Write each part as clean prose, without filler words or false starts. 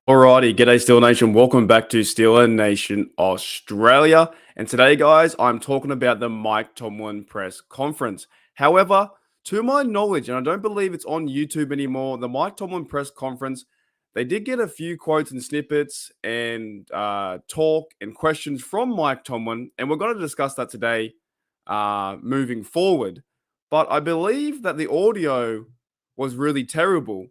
Alrighty, g'day Steel Nation. Welcome back to Steeler Nation Australia. And today, guys, I'm talking about the Mike Tomlin press conference. However, to my knowledge, and I don't believe it's on YouTube anymore, the Mike Tomlin press conference, they did get a few quotes and snippets and talk and questions from Mike Tomlin, and we're going to discuss that today moving forward. But I believe that the audio was really terrible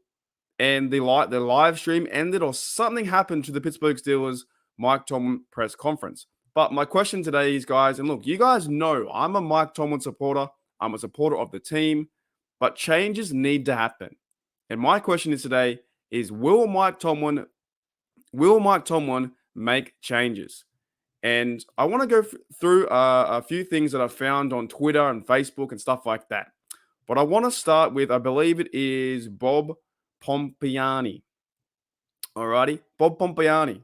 and the live stream ended or something happened to the Pittsburgh Steelers Mike Tomlin press conference. But my question today is, guys, and look, you guys know I'm a Mike Tomlin supporter. I'm a supporter of the team, but changes need to happen. And my question is today is will Mike Tomlin make changes? And I want to go through a few things that I found on Twitter and Facebook and stuff like that. But I want to start with, I believe it is Bob Pompliani. Alrighty, Bob Pompliani,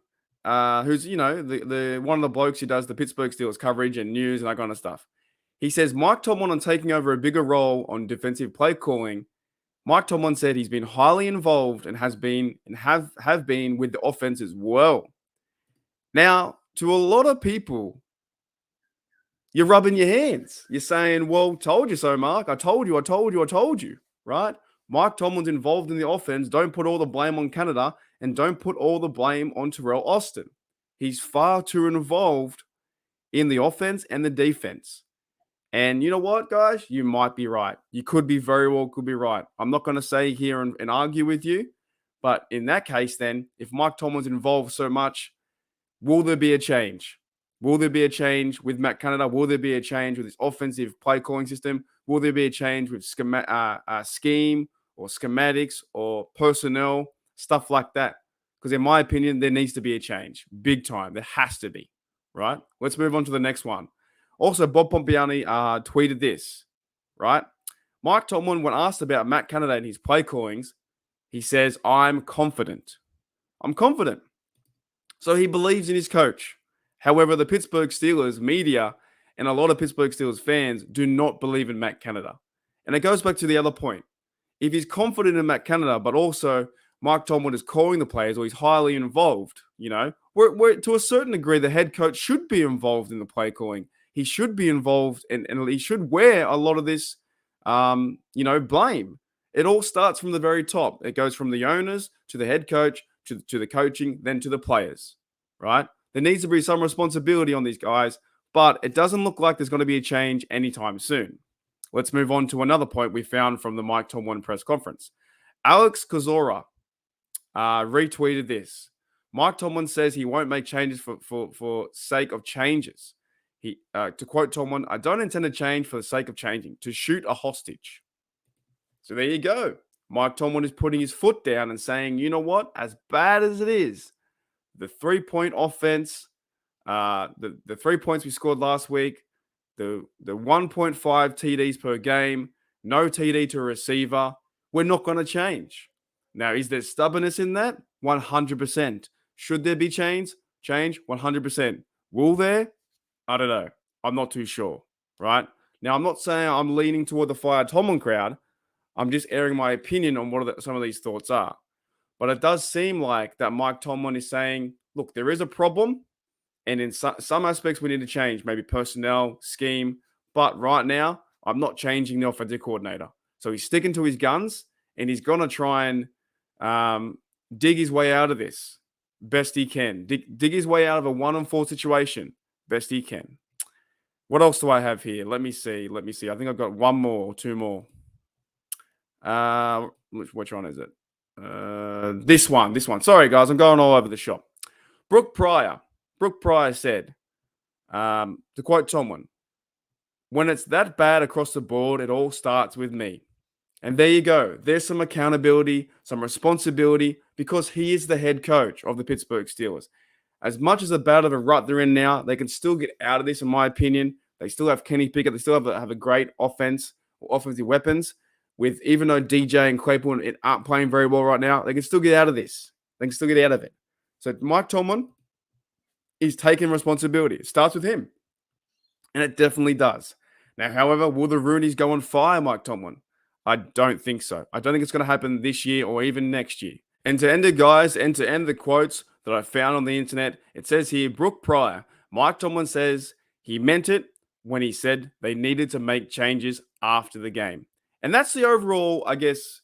who's the one of the blokes who does the Pittsburgh Steelers coverage and news and that kind of stuff. He says Mike Tomlin on taking over a bigger role on defensive play calling. Mike Tomlin said he's been highly involved and have been with the offense as well. Now, to a lot of people, you're rubbing your hands. You're saying, "Well, told you so, Mark. I told you." Right? Mike Tomlin's involved in the offense. Don't put all the blame on Canada and don't put all the blame on Terrell Austin. He's far too involved in the offense and the defense. And you know what, guys? You might be right. You could be right. I'm not going to say here and argue with you. But in that case, then, if Mike Tomlin's involved so much, will there be a change? Will there be a change with Matt Canada? Will there be a change with his offensive play calling system? Will there be a change with scheme or schematics or personnel, stuff like that? Because in my opinion, there needs to be a change. Big time. There has to be, right? Let's move on to the next one. Also, Bob Pompliani tweeted this, right? Mike Tomlin, when asked about Matt Canada and his play callings, he says, I'm confident. So he believes in his coach. However, the Pittsburgh Steelers media and a lot of Pittsburgh Steelers fans do not believe in Matt Canada. And it goes back to the other point. If he's confident in Matt Canada, but also Mike Tomlin is calling the players or he's highly involved, we're to a certain degree, the head coach should be involved in the play calling. He should be involved and he should wear a lot of this, blame. It all starts from the very top. It goes from the owners to the head coach to the coaching, then to the players, right? There needs to be some responsibility on these guys, but it doesn't look like there's going to be a change anytime soon. Let's move on to another point we found from the Mike Tomlin press conference. Alex Kozora retweeted this. Mike Tomlin says he won't make changes for sake of changes. To quote Tomlin, I don't intend to change for the sake of changing, to shoot a hostage. So there you go. Mike Tomlin is putting his foot down and saying, you know what? As bad as it is, the 3-point offense, the 3 points we scored last week, the 1.5 TDs per game, no TD to a receiver, we're not going to change. Now, is there stubbornness in that? 100%. Should there be change? 100%. Will there? I don't know. I'm not too sure, right? Now, I'm not saying I'm leaning toward the Fire Tomlin crowd. I'm just airing my opinion on what some of these thoughts are. But it does seem like that Mike Tomlin is saying, look, there is a problem. And in some aspects, we need to change, maybe personnel, scheme. But right now, I'm not changing the offensive coordinator. So he's sticking to his guns, and he's going to try and dig his way out of this best he can. Dig his way out of a 1-4 situation best he can. What else do I have here? Let me see. I think I've got one more or two more. Which one is it? This one. Sorry, guys. I'm going all over the shop. Brooke Pryor said, to quote Tomlin, when it's that bad across the board, it all starts with me. And there you go. There's some accountability, some responsibility, because he is the head coach of the Pittsburgh Steelers. As much as about of a rut they're in now, they can still get out of this, in my opinion. They still have Kenny Pickett. They still have a great offense or offensive weapons. With even though DJ and Claypool aren't playing very well right now, they can still get out of this. They can still get out of it. So Mike Tomlin is taking responsibility. It starts with him. And it definitely does. Now, however, will the Roonies go and fire Mike Tomlin? I don't think so. I don't think it's going to happen this year or even next year. And to end it, guys, and to end the quotes that I found on the internet, it says here, Brooke Pryor, Mike Tomlin says he meant it when he said they needed to make changes after the game. And that's the overall, I guess,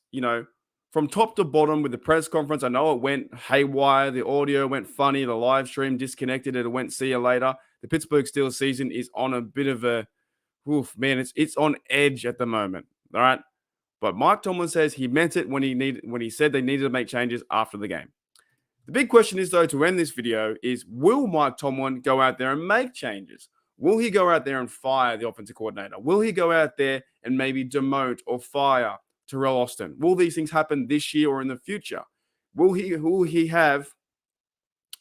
from top to bottom with the press conference. I know it went haywire. The audio went funny. The live stream disconnected. It went see you later. The Pittsburgh Steelers season is on a bit of a, man, it's on edge at the moment. All right. But Mike Tomlin says he meant it when he said they needed to make changes after the game. The big question is, though, to end this video is, will Mike Tomlin go out there and make changes? Will he go out there and fire the offensive coordinator? Will he go out there and maybe demote or fire Terrell Austin? Will these things happen this year or in the future? Will he have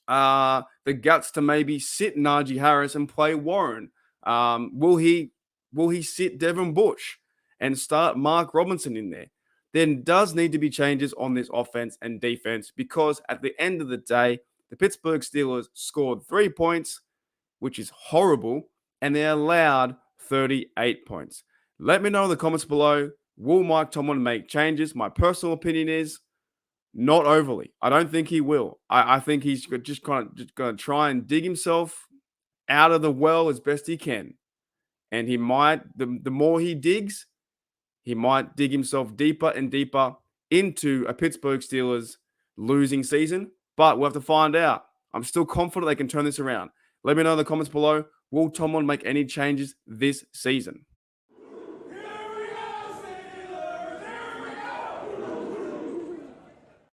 the guts to maybe sit Najee Harris and play Warren? Will he sit Devin Bush and start Mark Robinson in there? There does need to be changes on this offense and defense, because at the end of the day, the Pittsburgh Steelers scored 3 points, which is horrible, and they allowed 38 points. Let me know in the comments below, will Mike Tomlin make changes? My personal opinion is not overly. I don't think he will. I think he's just going to try and dig himself out of the well as best he can. And he might, the more he digs, he might dig himself deeper and deeper into a Pittsburgh Steelers losing season. But we'll have to find out. I'm still confident they can turn this around. Let me know in the comments below, will Tomlin make any changes this season?